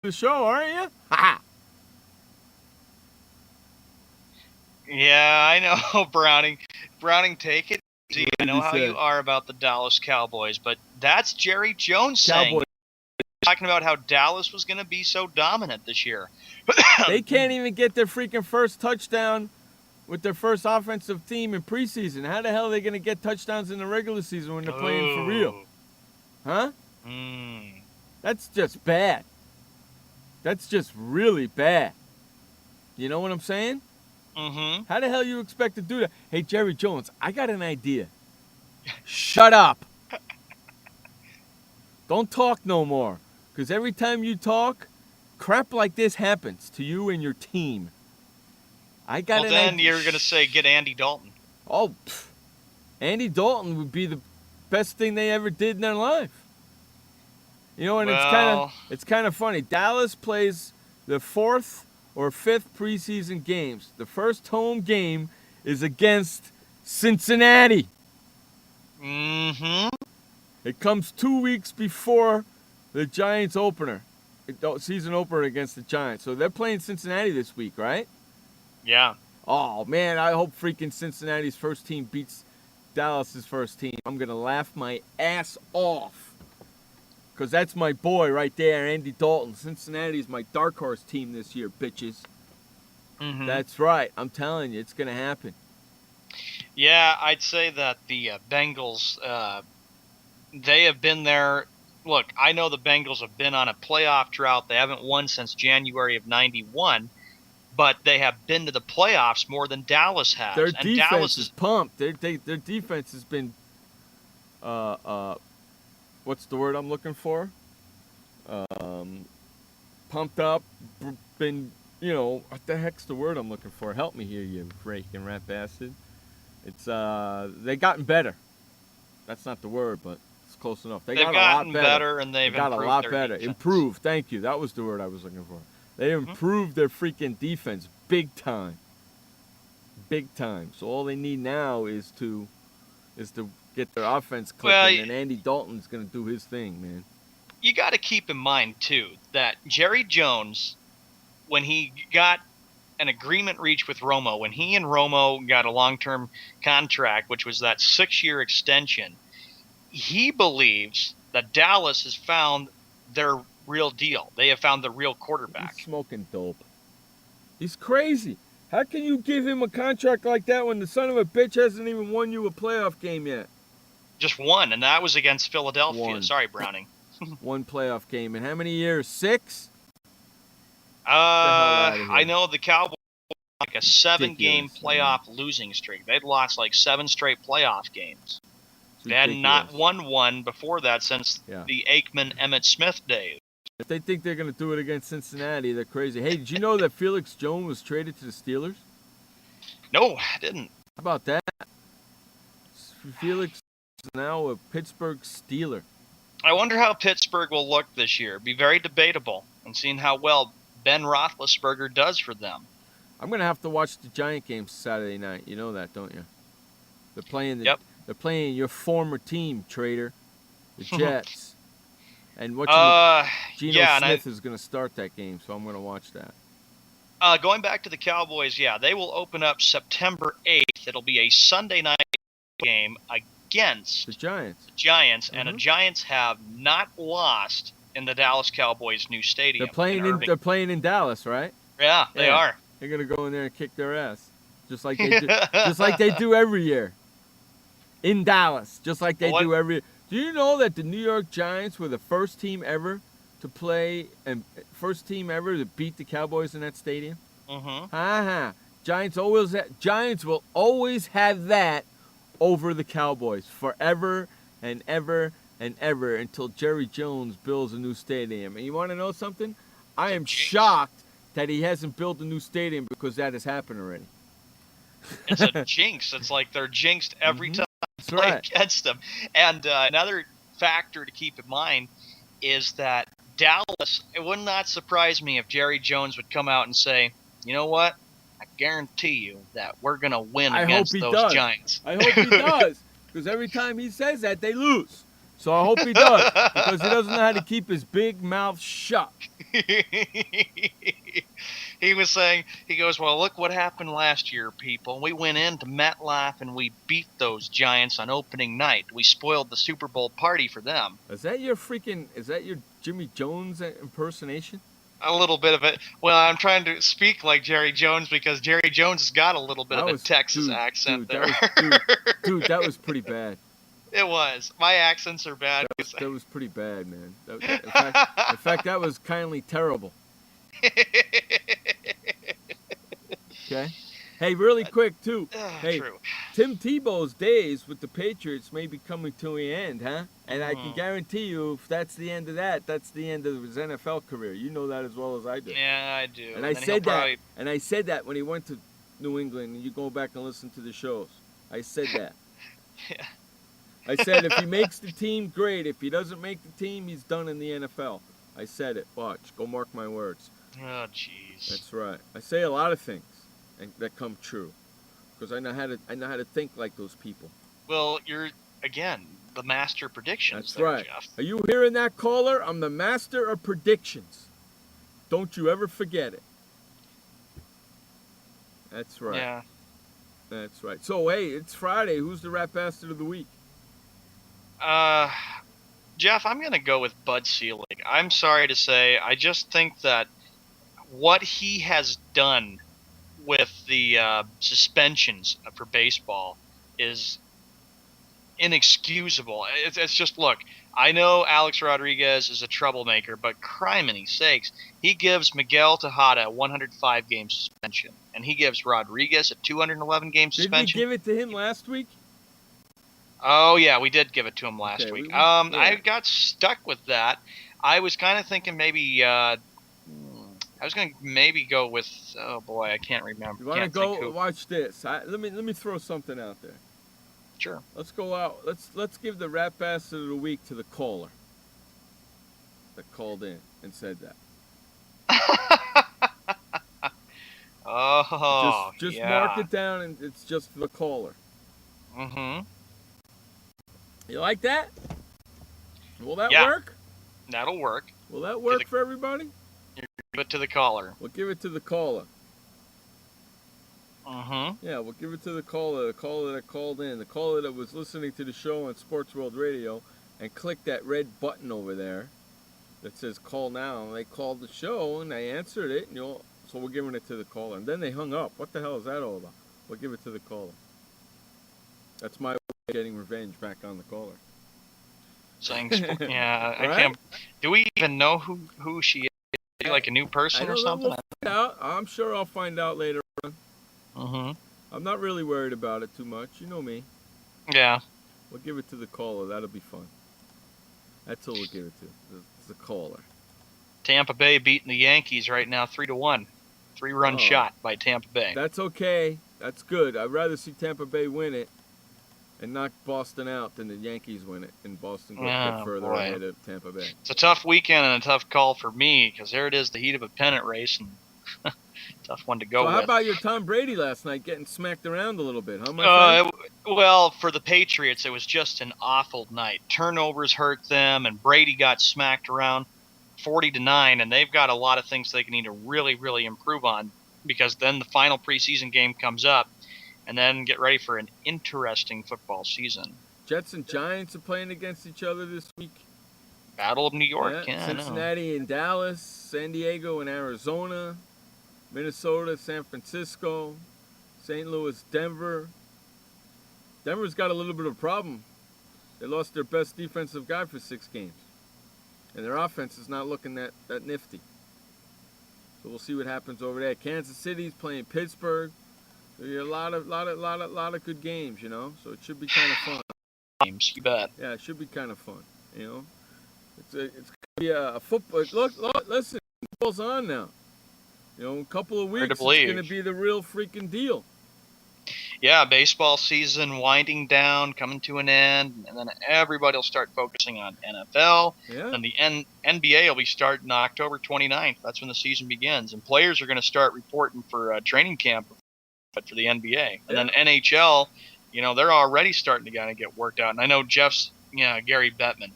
the show, aren't you? Ha! Yeah, I know, Browning. Browning, take it easy. I know how say? you are about the Dallas Cowboys, but that's Jerry Jones saying. Cowboys. Talking about how Dallas was going to be so dominant this year. They can't even get their freaking first touchdown with their first offensive team in preseason. How the hell are they going to get touchdowns in the regular season when they're playing for real? Huh? That's just bad. That's just really bad. You know what I'm saying? Mm-hmm. How the hell you expect to do that? Hey, Jerry Jones, I got an idea. Shut up. Don't talk no more. Because every time you talk, crap like this happens to you and your team. I got Well, then you're going to say get Andy Dalton. Oh, Andy Dalton would be the best thing they ever did in their life. You know, and it's kind of funny. Dallas plays the 4th or 5th preseason games. The first home game is against Cincinnati. Mm-hmm. It comes 2 weeks before the Giants opener, season opener against the Giants. So they're playing Cincinnati this week, right? Yeah. Oh, man, I hope freaking Cincinnati's first team beats Dallas's first team. I'm going to laugh my ass off. Because that's my boy right there, Andy Dalton. Cincinnati's my dark horse team this year, bitches. Mm-hmm. That's right. I'm telling you, it's going to happen. Yeah, I'd say that the Bengals, they have been there. Look, I know the Bengals have been on a playoff drought. They haven't won since January of '91, but they have been to the playoffs more than Dallas has. Their and defense Dallas is pumped. Their defense has been, what's the word I'm looking for? Pumped up, been, you know, what the heck's the word I'm looking for? Help me here, you freaking rat bastard. It's, they gotten better. That's not the word, but it's close enough. They've gotten a lot better, and they've got improved a lot their better. defense. Improved, thank you. That was the word I was looking for. They improved their freaking defense big time. Big time. So all they need now is to get their offense clicking, and Andy Dalton's going to do his thing, man. You got to keep in mind, too, that Jerry Jones, when he got an agreement reached with Romo, when he and Romo got a long-term contract, which was that 6-year extension, he believes that Dallas has found their real deal. They have found the real quarterback. He's smoking dope. He's crazy. How can you give him a contract like that when the son of a bitch hasn't even won you a playoff game yet? Just one, and that was against Philadelphia. One. Sorry, Browning. One playoff game. In how many years? 6? I know the Cowboys had like a 7-game playoff man. losing streak. They'd lost like 7 straight playoff games. They had not won one before that since the Aikman-Emmitt Smith days. If they think they're going to do it against Cincinnati, they're crazy. Hey, did you know that Felix Jones was traded to the Steelers? No, I didn't. How about that? Felix is now a Pittsburgh Steeler. I wonder how Pittsburgh will look this year. Be very debatable, and seeing how well Ben Roethlisberger does for them. I'm going to have to watch the Giant games Saturday night. You know that, don't you? They're playing They're playing your former team, Trader, the Jets. And Geno Smith is going to start that game, so I'm going to watch that. Going back to the Cowboys, they will open up September 8th. It'll be a Sunday night game against the Giants. And the Giants have not lost in the Dallas Cowboys' new stadium. They're playing in Dallas, right? Yeah, they are. They're going to go in there and kick their ass, just like they do, just like they do every year. In Dallas, just like they do every year. Do you know that the New York Giants were the first team ever to play and first team ever to beat the Cowboys in that stadium? Giants will always have that over the Cowboys forever and ever and ever until Jerry Jones builds a new stadium. And you want to know something? I am shocked that he hasn't built a new stadium because that has happened already. It's a jinx. It's like they're jinxed every time. That's right. Against them. And another factor to keep in mind is that Dallas, it would not surprise me if Jerry Jones would come out and say, you know what? I guarantee you that we're going to win against those Giants. I hope he does. Because every time he says that, they lose. So I hope he does. Because he doesn't know how to keep his big mouth shut. He was saying, he goes, well, look what happened last year, people. We went into MetLife and we beat those Giants on opening night. We spoiled the Super Bowl party for them. Is that your Jimmy Jones impersonation? A little bit of it. Well, I'm trying to speak like Jerry Jones because Jerry Jones has got a little bit of a Texas accent there. Dude, that was pretty bad. It was. My accents are bad. That was pretty bad, man. In fact, that was kindly terrible. Okay. Hey, really quick, too. Hey, true. Tim Tebow's days with the Patriots may be coming to an end, huh? And I can guarantee you, if that's the end of that, that's the end of his NFL career. You know that as well as I do. Yeah, I do. And I said that when he went to New England, and you go back and listen to the shows. I said that. Yeah. I said if he makes the team, great. If he doesn't make the team, he's done in the NFL. I said it. Watch. Go mark my words. Oh, jeez. That's right. I say a lot of things that come true because I know how to think like those people. Well, you're, again, the master of predictions. That's there, right. Jeff. Are you hearing that, caller? I'm the master of predictions. Don't you ever forget it. That's right. Yeah. That's right. So, hey, it's Friday. Who's the Rat Bastard of the Week? Jeff, I'm going to go with Bud Selig. I'm sorry to say, I just think that what he has done with the suspensions for baseball is inexcusable. It's just, look, I know Alex Rodriguez is a troublemaker, but criminy sakes, he gives Miguel Tejada a 105-game suspension, and he gives Rodriguez a 211-game suspension. Did we give it to him last week? Oh, yeah, we did give it to him last week. Yeah. I got stuck with that. I was kind of thinking maybe I was going to maybe go with, oh boy, I can't remember. You want to go? Watch this. Let me throw something out there. Sure. Let's go out. Let's give the Rat Bastard of the Week to the caller that called in and said that. Oh, just yeah. mark it down, and it's just for the caller. Mm-hmm. You like that? Will that work? That'll work. Will that work for everybody? Give it to the caller. We'll give it to the caller. Mm-hmm. Yeah, we'll give it to the caller that called in, the caller that was listening to the show on Sports World Radio and clicked that red button over there that says call now. And they called the show and they answered it, so we're giving it to the caller. And then they hung up. What the hell is that all about? We'll give it to the caller. That's my way of getting revenge back on the caller. Saying, yeah, Right? I can't. Do we even know who she is? Is she like a new person or something? We'll find out. I'm sure I'll find out later on. Mm-hmm. I'm not really worried about it too much. You know me. Yeah. We'll give it to the caller. That'll be fun. That's who we'll give it to. The caller. Tampa Bay beating the Yankees right now 3-1. 3-run shot by Tampa Bay. That's okay. That's good. I'd rather see Tampa Bay win it and knock Boston out than the Yankees win it and Boston get further ahead of Tampa Bay. It's a tough weekend and a tough call for me because there it is, the heat of a pennant race, and tough one to go with. How about your Tom Brady last night getting smacked around a little bit, huh, my friend? Well, for the Patriots, it was just an awful night. Turnovers hurt them, and Brady got smacked around 40-9, and they've got a lot of things they need to really, really improve on because then the final preseason game comes up, and then get ready for an interesting football season. Jets and Giants are playing against each other this week. Battle of New York. Yeah, Cincinnati and Dallas, San Diego and Arizona, Minnesota, San Francisco, St. Louis, Denver. Denver's got a little bit of a problem. They lost their best defensive guy for 6 games. And their offense is not looking that nifty. So we'll see what happens over there. Kansas City's playing Pittsburgh. A lot of good games, So it should be kind of fun. Games, you bet. Yeah, it should be kind of fun, It's gonna be a football. Look, listen, football's on now. In a couple of weeks, it's gonna be the real freaking deal. Yeah, baseball season winding down, coming to an end, and then everybody will start focusing on NFL. Yeah. And the NBA will be starting October 29th. That's when the season begins, and players are going to start reporting for training camp for the NBA. And then NHL, they're already starting to kind of get worked out. And I know Jeff's, Gary Bettman.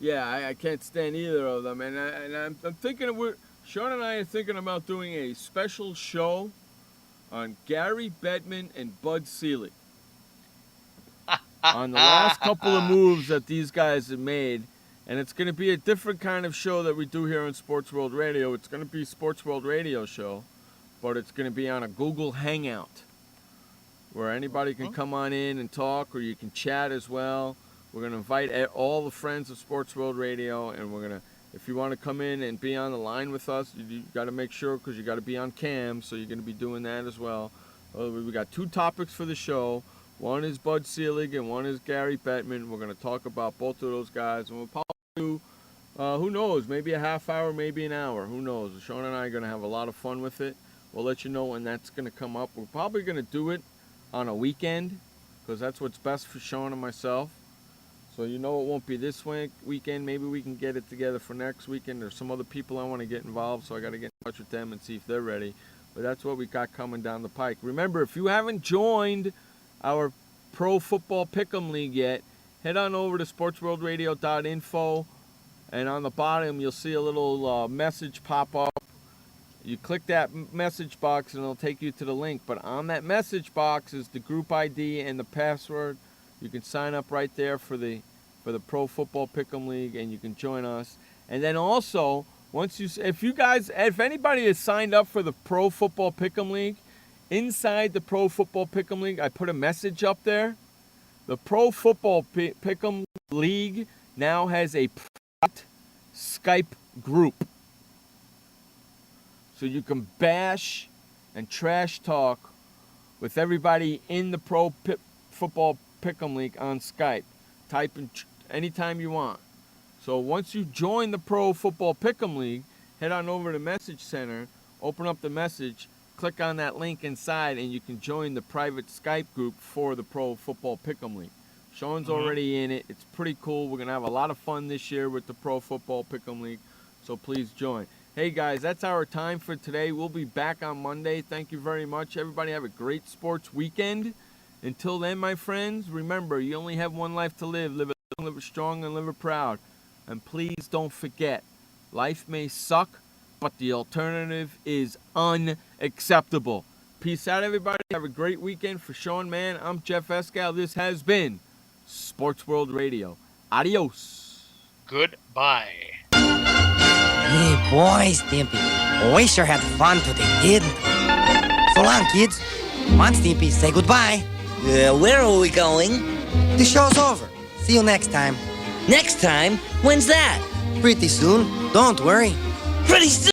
Yeah, I can't stand either of them. And I'm thinking Sean and I are thinking about doing a special show on Gary Bettman and Bud Selig. On the last couple of moves that these guys have made. And it's going to be a different kind of show that we do here on Sports World Radio. It's going to be Sports World Radio show, but it's going to be on a Google Hangout where anybody can come on in and talk, or you can chat as well. We're going to invite all the friends of Sports World Radio, and we're going to, if you want to come in and be on the line with us, you got to make sure, because you got to be on cam, so you're going to be doing that as well. We got 2 topics for the show. One is Bud Selig and one is Gary Bettman. We're going to talk about both of those guys, and we'll probably do, who knows, maybe a half hour, maybe an hour. Who knows? Sean and I are going to have a lot of fun with it. We'll let you know when that's going to come up. We're probably going to do it on a weekend, because that's what's best for Sean and myself. So it won't be this weekend. Maybe we can get it together for next weekend. There's some other people I want to get involved, so I got to get in touch with them and see if they're ready. But that's what we got coming down the pike. Remember, if you haven't joined our Pro Football Pick'em League yet, head on over to sportsworldradio.info, and on the bottom you'll see a little message pop up. You click that message box and it'll take you to the link. But on that message box is the group ID and the password. You can sign up right there for the Pro Football Pick'em League, and you can join us. And then also, if anybody has signed up for the Pro Football Pick'em League, inside the Pro Football Pick'em League, I put a message up there. The Pro Football Pick'em League now has a private Skype group. So you can bash and trash talk with everybody in the Pro Football Pick'em League on Skype. Type in anytime you want. So once you join the Pro Football Pick'em League, head on over to Message Center, open up the message, click on that link inside, and you can join the private Skype group for the Pro Football Pick'em League. Sean's already in it. It's pretty cool. We're going to have a lot of fun this year with the Pro Football Pick'em League, so please join. Hey, guys, that's our time for today. We'll be back on Monday. Thank you very much. Everybody have a great sports weekend. Until then, my friends, remember, you only have one life to live. Live it strong and live it proud. And please don't forget, life may suck, but the alternative is unacceptable. Peace out, everybody. Have a great weekend. For Sean Mann, I'm Jeff Escal. This has been Sports World Radio. Adios. Goodbye. Hey, boy, Stimpy. We sure had fun today, didn't we? So long, kids. Come on, Stimpy, say goodbye. Where are we going? The show's over. See you next time. Next time? When's that? Pretty soon. Don't worry. Pretty soon.